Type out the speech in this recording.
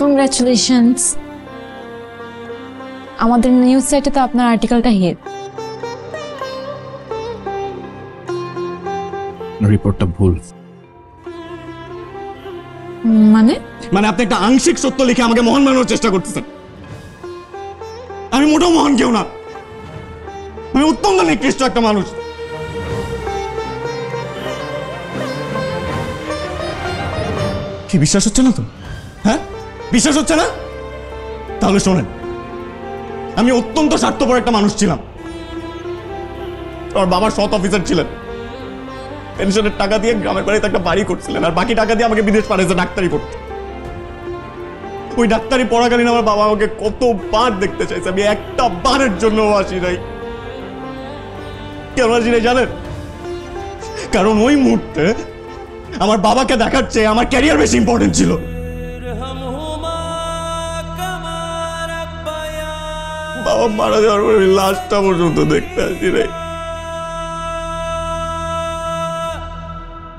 Congratulations, আমাদের news সাইটে তো আপনার আর্টিকেলটা হিট। রিপোর্টটা ভুল। মানে মানে আপনি একটা আংশিক সত্য লিখে আমাকে মহান বানানোর চেষ্টা করতেছেন। আমি মোটেও মহান কেউ না, আমি অত্যন্ত নিকৃষ্ট একটা মানুষ। কি বিশ্বাস হচ্ছে না তো? হ্যাঁ, বিশ্বাস হচ্ছে না? তাহলে শোনেন, আমি অত্যন্ত স্বার্থপর একটা মানুষ ছিলাম। আমার বাবার সৎ অফিসার ছিলেন, পেনশনের টাকা দিয়ে গ্রামের বাড়িতে একটা বাড়ি করছিলেন, আর বাকি টাকা দিয়ে আমাকে বিদেশ পাঠিয়েছে ডাক্তারি পড়তে। ওই ডাক্তারি পড়াকালীন আমার বাবা আমাকে কতবার দেখতে চাইছে, আমি একটা বারের জন্য আসি নাই। কেন আসি নাই জানেন? কারণ ওই মুহূর্তে আমার বাবাকে দেখার চেয়ে আমার ক্যারিয়ার বেশি ইম্পর্টেন্ট ছিল। বাবা মারা যাওয়ার পরে লাশটা পর্যন্ত দেখতে আসি নাই।